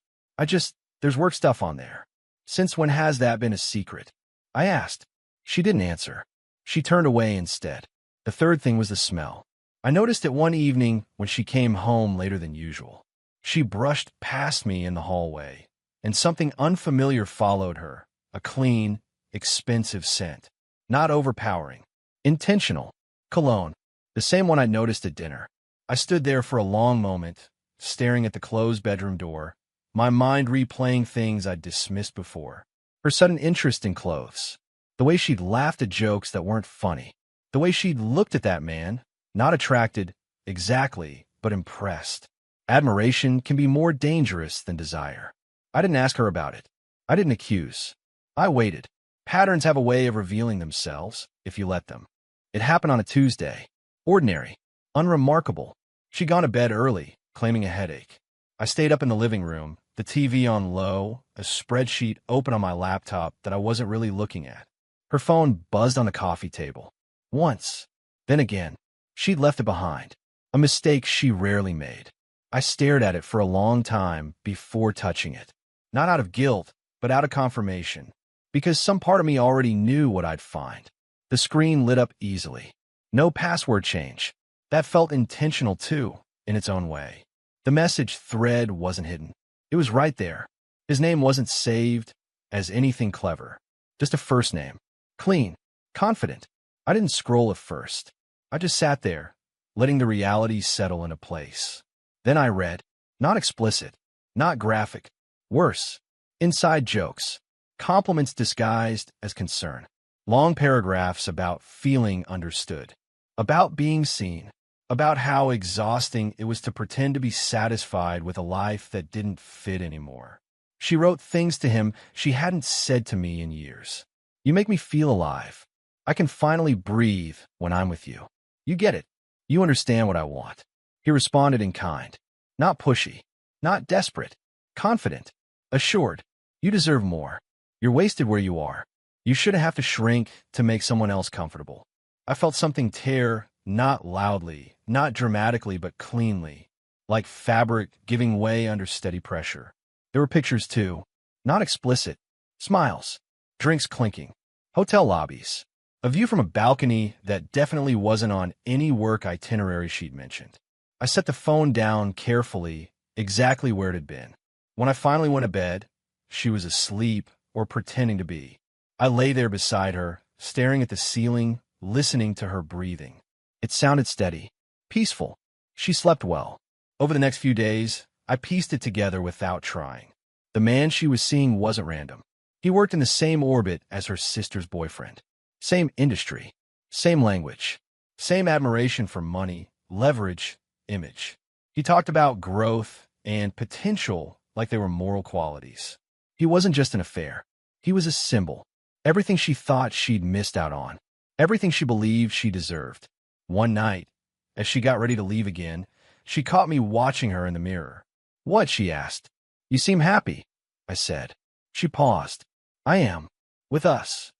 [SPEAKER 1] There's work stuff on there." "Since when has that been a secret?" I asked. She didn't answer. She turned away instead. The third thing was the smell. I noticed it one evening when she came home later than usual. She brushed past me in the hallway, and something unfamiliar followed her, a clean, expensive scent. Not overpowering. Intentional. Cologne. The same one I noticed at dinner. I stood there for a long moment, staring at the closed bedroom door, my mind replaying things I'd dismissed before. Her sudden interest in clothes. The way she'd laughed at jokes that weren't funny. The way she'd looked at that man, not attracted, exactly, but impressed. Admiration can be more dangerous than desire. I didn't ask her about it. I didn't accuse. I waited. Patterns have a way of revealing themselves, if you let them. It happened on a Tuesday. Ordinary. Unremarkable. She'd gone to bed early, claiming a headache. I stayed up in the living room, the TV on low, a spreadsheet open on my laptop that I wasn't really looking at. Her phone buzzed on the coffee table. Once. Then again. She'd left it behind. A mistake she rarely made. I stared at it for a long time before touching it. Not out of guilt, but out of confirmation. because some part of me already knew what I'd find. The screen lit up easily. No password change. That felt intentional too, in its own way. The message thread wasn't hidden. It was right there. His name wasn't saved as anything clever. Just a first name. Clean. Confident. I didn't scroll at first. I just sat there, letting the reality settle into place. Then I read. Not explicit. Not graphic. Worse. Inside jokes. Compliments disguised as concern. Long paragraphs about feeling understood. About being seen. About how exhausting it was to pretend to be satisfied with a life that didn't fit anymore. She wrote things to him she hadn't said to me in years. You make me feel alive. I can finally breathe when I'm with you. You get it. You understand what I want. He responded in kind. Not pushy. Not desperate. Confident. Assured. You deserve more. You're wasted where you are. You shouldn't have to shrink to make someone else comfortable. I felt something tear, not loudly, not dramatically, but cleanly, like fabric giving way under steady pressure. There were pictures too, not explicit. Smiles. Drinks clinking. Hotel lobbies. A view from a balcony that definitely wasn't on any work itinerary she'd mentioned. I set the phone down carefully, exactly where it had been. When I finally went to bed, she was asleep or pretending to be. I lay there beside her, staring at the ceiling, listening to her breathing. It sounded steady, peaceful. She slept well. Over the next few days, I pieced it together without trying. The man she was seeing wasn't random. He worked in the same orbit as her sister's boyfriend. Same industry. Same language. Same admiration for money, leverage, image. He talked about growth and potential like they were moral qualities. He wasn't just an affair. He was a symbol. Everything she thought she'd missed out on. Everything she believed she deserved. One night, as she got ready to leave again, she caught me watching her in the mirror. What? She asked. You seem happy, I said. She paused. I am. With us.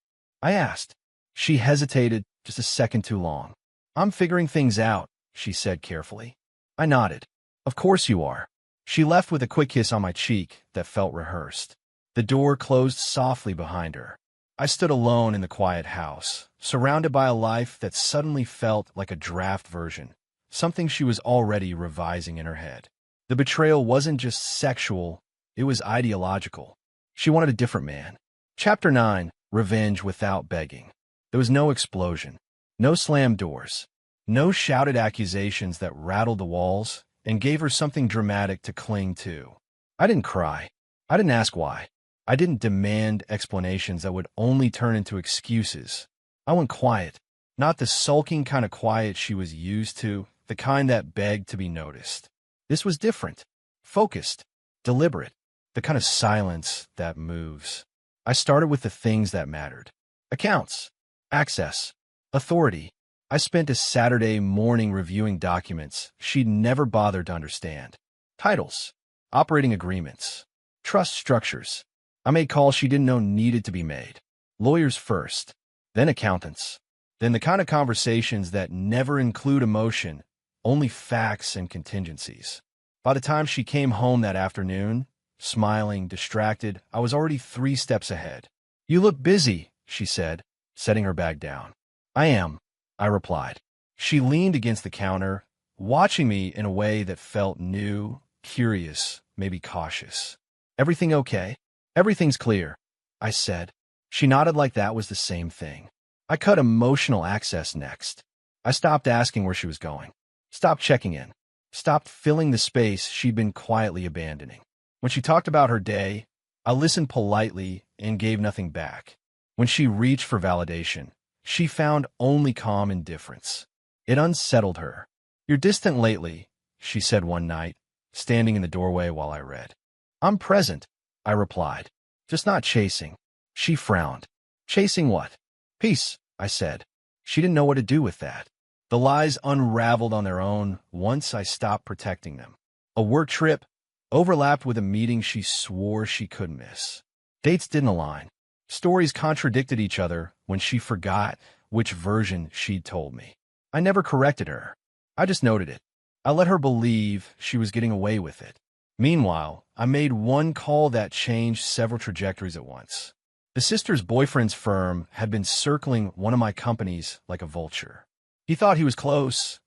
[SPEAKER 1] I asked. She hesitated just a second too long. I'm figuring things out, she said carefully. I nodded. Of course you are. She left with a quick kiss on my cheek that felt rehearsed. The door closed softly behind her. I stood alone in the quiet house, surrounded by a life that suddenly felt like a draft version, something she was already revising in her head. The betrayal wasn't just sexual, it was ideological. She wanted a different man. Chapter 9, Revenge Without Begging. There was no explosion, no slammed doors, no shouted accusations that rattled the walls and gave her something dramatic to cling to. I didn't cry. I didn't ask why. I didn't demand explanations that would only turn into excuses. I went quiet, not the sulking kind of quiet she was used to, the kind that begged to be noticed. This was different, focused, deliberate, the kind of silence that moves. I started with the things that mattered. Accounts, access, authority. I spent a Saturday morning reviewing documents she'd never bothered to understand. Titles, operating agreements, trust structures. I made calls she didn't know needed to be made. Lawyers first, then accountants, then the kind of conversations that never include emotion, only facts and contingencies. By the time she came home that afternoon, smiling, distracted, I was already 3 steps ahead. You look busy, she said, setting her bag down. I am, I replied. She leaned against the counter, watching me in a way that felt new, curious, maybe cautious. Everything okay? Everything's clear, I said. She nodded like that was the same thing. I cut emotional access next. I stopped asking where she was going. Stopped checking in. Stopped filling the space she'd been quietly abandoning. When she talked about her day, I listened politely and gave nothing back. When she reached for validation, she found only calm indifference. It unsettled her. You're distant lately, she said one night, standing in the doorway while I read. I'm present, I replied. Just not chasing. She frowned. Chasing what? Peace, I said. She didn't know what to do with that. The lies unraveled on their own once I stopped protecting them. A work trip overlapped with a meeting she swore she couldn't miss. Dates didn't align. Stories contradicted each other when she forgot which version she'd told me. I never corrected her. I just noted it. I let her believe she was getting away with it. Meanwhile, I made one call that changed several trajectories at once. The sister's boyfriend's firm had been circling one of my companies like a vulture. He thought he was close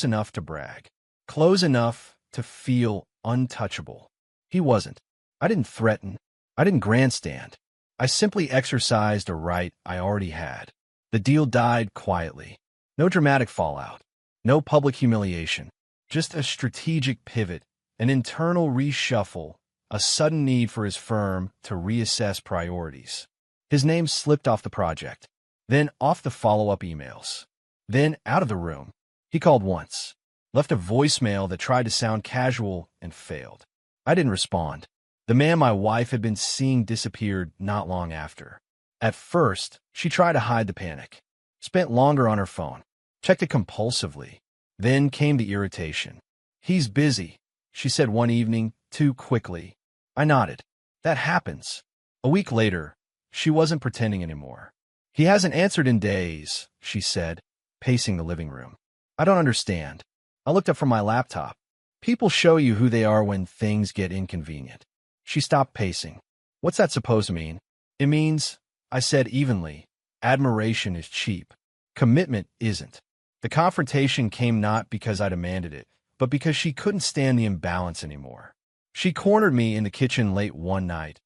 [SPEAKER 1] enough to brag, close enough to feel untouchable. He wasn't. I didn't threaten. I didn't grandstand. I simply exercised a right I already had. The deal died quietly. No dramatic fallout. No public humiliation. Just a strategic pivot, an internal reshuffle, a sudden need for his firm to reassess priorities. His name slipped off the project, then off the follow-up emails, then out of the room. He called once, left a voicemail that tried to sound casual and failed. I didn't respond. The man my wife had been seeing disappeared not long after. At first, she tried to hide the panic, spent longer on her phone, checked it compulsively. Then came the irritation. "He's busy," she said one evening, too quickly. I nodded. That happens. A week later, she wasn't pretending anymore. "He hasn't answered in days," she said, pacing the living room. "I don't understand." I looked up from my laptop. "People show you who they are when things get inconvenient." She stopped pacing. "What's that supposed to mean?" "It means," I said evenly, "admiration is cheap. Commitment isn't." The confrontation came not because I demanded it, but because she couldn't stand the imbalance anymore. She cornered me in the kitchen late one night,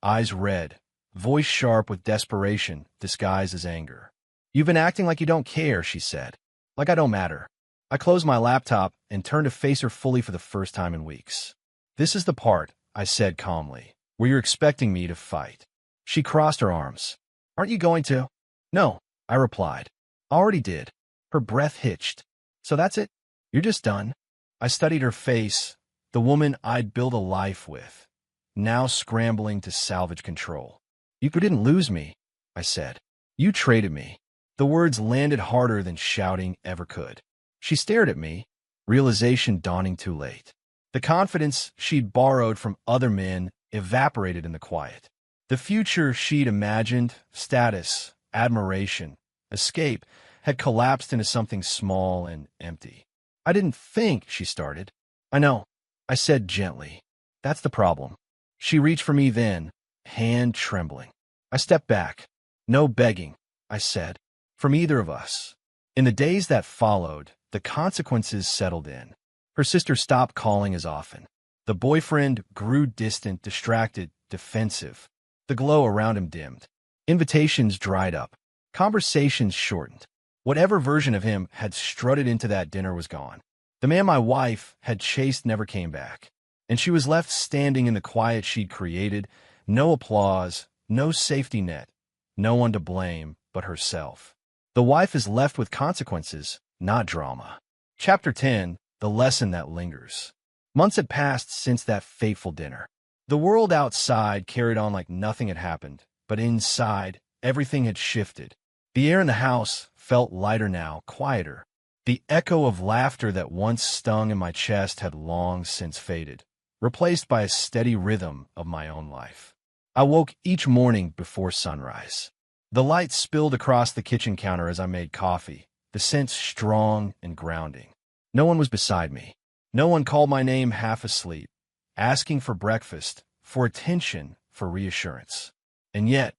[SPEAKER 1] eyes red, voice sharp with desperation disguised as anger. "You've been acting like you don't care," she said. "Like I don't matter." I closed my laptop and turned to face her fully for the first time in weeks. "This is the part," I said calmly, "where you're expecting me to fight." She crossed her arms. "Aren't you going to?" "No," I replied. "I already did." Her breath hitched. "So that's it? You're just done?" I studied her face, the woman I'd built a life with, now scrambling to salvage control. "You didn't lose me," I said. "You traded me." The words landed harder than shouting ever could. She stared at me, realization dawning too late. The confidence she'd borrowed from other men evaporated in the quiet. The future she'd imagined, status, admiration, escape, had collapsed into something small and empty. "I didn't think," she started. "I know," I said gently. "That's the problem." She reached for me then, hand trembling. I stepped back. "No begging," I said, "from either of us." In the days that followed, the consequences settled in. Her sister stopped calling as often. The boyfriend grew distant, distracted, defensive. The glow around him dimmed. Invitations dried up. Conversations shortened. Whatever version of him had strutted into that dinner was gone. The man my wife had chased never came back. And she was left standing in the quiet she'd created. No applause, no safety net, no one to blame but herself. The wife is left with consequences, not drama. Chapter 10, The Lesson That Lingers. Months had passed since that fateful dinner. The world outside carried on like nothing had happened, but inside, everything had shifted. The air in the house felt lighter now, quieter. The echo of laughter that once stung in my chest had long since faded, replaced by a steady rhythm of my own life. I woke each morning before sunrise. The light spilled across the kitchen counter as I made coffee, the scent strong and grounding. No one was beside me. No one called my name half asleep, asking for breakfast, for attention, for reassurance. And yet,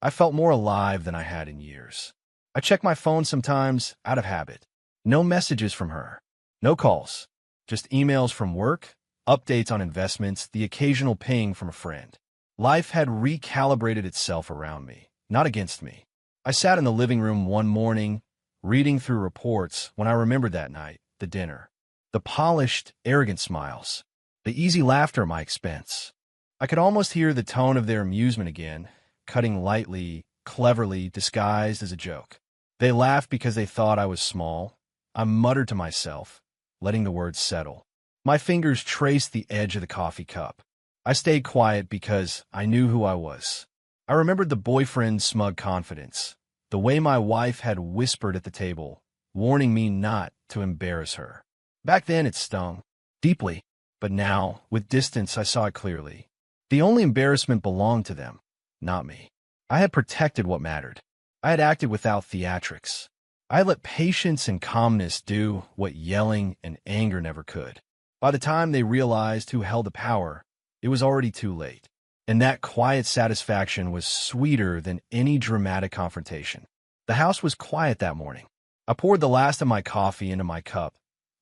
[SPEAKER 1] I felt more alive than I had in years. I checked my phone sometimes, out of habit. No messages from her. No calls. Just emails from work, updates on investments, the occasional ping from a friend. Life had recalibrated itself around me, not against me. I sat in the living room one morning, reading through reports when I remembered that night, the dinner. The polished, arrogant smiles. The easy laughter at my expense. I could almost hear the tone of their amusement again, cutting lightly, cleverly, disguised as a joke. They laughed because they thought I was small. I muttered to myself, letting the words settle. My fingers traced the edge of the coffee cup. I stayed quiet because I knew who I was. I remembered the boyfriend's smug confidence, the way my wife had whispered at the table, warning me not to embarrass her. Back then it stung, deeply, but now, with distance, I saw it clearly. The only embarrassment belonged to them, not me. I had protected what mattered. I had acted without theatrics. I had let patience and calmness do what yelling and anger never could. By the time they realized who held the power, it was already too late. and that quiet satisfaction was sweeter than any dramatic confrontation. The house was quiet that morning. I poured the last of my coffee into my cup,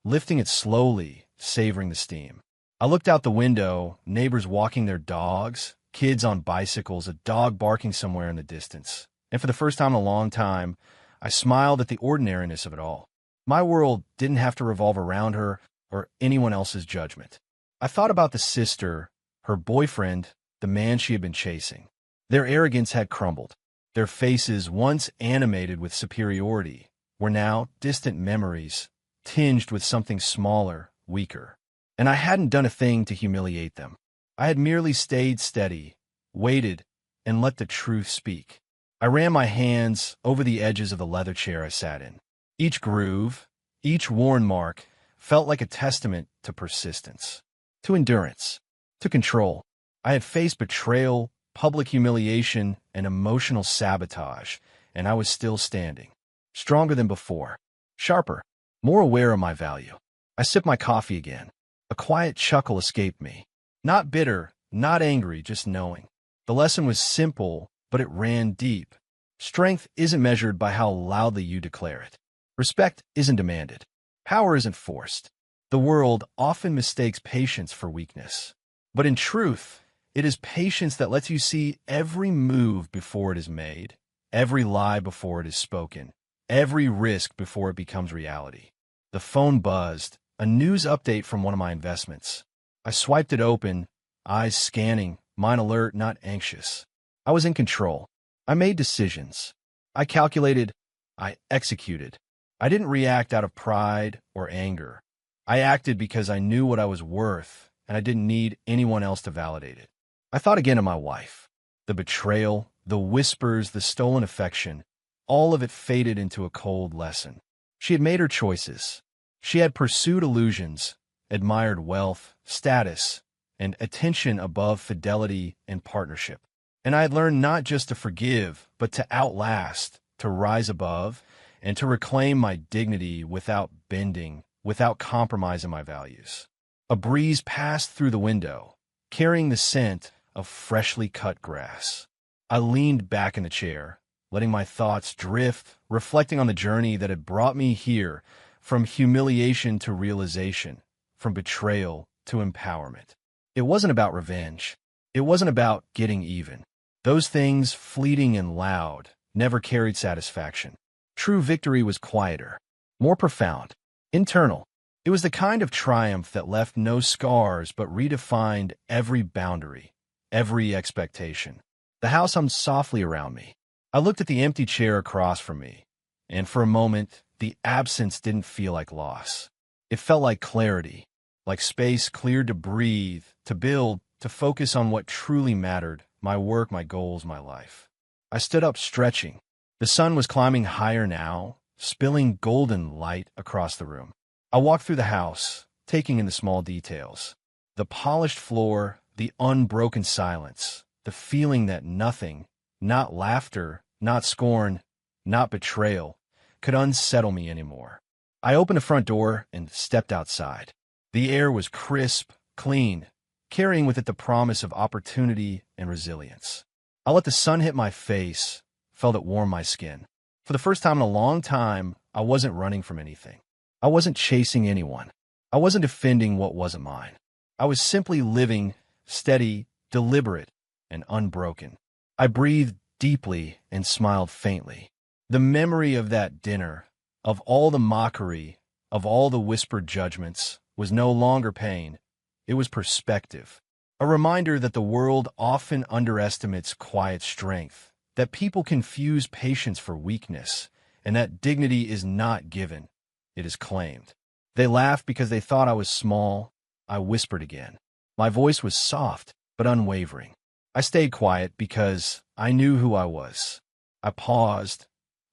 [SPEAKER 1] lifting it slowly, savoring the steam. I looked out the window, neighbors walking their dogs, kids on bicycles, a dog barking somewhere in the distance. And for the first time in a long time, I smiled at the ordinariness of it all. My world didn't have to revolve around her or anyone else's judgment. I thought about the sister, her boyfriend, the man she had been chasing. Their arrogance had crumbled. Their faces, once animated with superiority, were now distant memories, tinged with something smaller, weaker. And I hadn't done a thing to humiliate them. I had merely stayed steady, waited, and let the truth speak. I ran my hands over the edges of the leather chair I sat in. Each groove, each worn mark, felt like a testament to persistence, to endurance, to control. I had faced betrayal, public humiliation, and emotional sabotage, and I was still standing. Stronger than before, sharper, more aware of my value. I sipped my coffee again. A quiet chuckle escaped me. Not bitter, not angry, just knowing. The lesson was simple, but it ran deep. Strength isn't measured by how loudly you declare it. Respect isn't demanded. Power isn't forced. The world often mistakes patience for weakness. But in truth, it is patience that lets you see every move before it is made, every lie before it is spoken, every risk before it becomes reality. The phone buzzed, a news update from one of my investments. I swiped it open, eyes scanning, mind alert, not anxious. I was in control. I made decisions. I calculated. I executed. I didn't react out of pride or anger. I acted because I knew what I was worth, and I didn't need anyone else to validate it. I thought again of my wife. The betrayal, the whispers, the stolen affection, all of it faded into a cold lesson. She had made her choices. She had pursued illusions, admired wealth, status, and attention above fidelity and partnership. And I had learned not just to forgive, but to outlast, to rise above, and to reclaim my dignity without bending, without compromising my values. A breeze passed through the window, carrying the scent of freshly cut grass. I leaned back in the chair, letting my thoughts drift, reflecting on the journey that had brought me here, from humiliation to realization, from betrayal to empowerment. It wasn't about revenge. It wasn't about getting even. Those things, fleeting and loud, never carried satisfaction. True victory was quieter, more profound, internal. It was the kind of triumph that left no scars but redefined every boundary, every expectation. The house hummed softly around me. I looked at the empty chair across from me, and for a moment, the absence didn't feel like loss. It felt like clarity, like space cleared to breathe, to build, to focus on what truly mattered, my work, my goals, my life. I stood up, stretching. The sun was climbing higher now, spilling golden light across the room. I walked through the house, taking in the small details. The polished floor, the unbroken silence, the feeling that nothing, not laughter, not scorn, not betrayal, could unsettle me anymore. I opened the front door and stepped outside. The air was crisp, clean, carrying with it the promise of opportunity and resilience. I let the sun hit my face, felt it warm my skin. For the first time in a long time, I wasn't running from anything. I wasn't chasing anyone. I wasn't defending what wasn't mine. I was simply living, steady, deliberate, and unbroken. I breathed deeply and smiled faintly. The memory of that dinner, of all the mockery, of all the whispered judgments, was no longer pain. It was perspective. A reminder that the world often underestimates quiet strength, that people confuse patience for weakness, and that dignity is not given, it is claimed. They laughed because they thought I was small. I whispered again. My voice was soft, but unwavering. I stayed quiet because I knew who I was. I paused,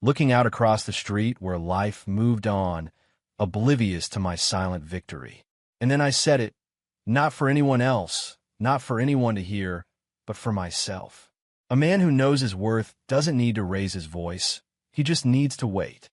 [SPEAKER 1] looking out across the street where life moved on, oblivious to my silent victory. And then I said it, not for anyone else, not for anyone to hear, but for myself. A man who knows his worth doesn't need to raise his voice. He just needs to wait.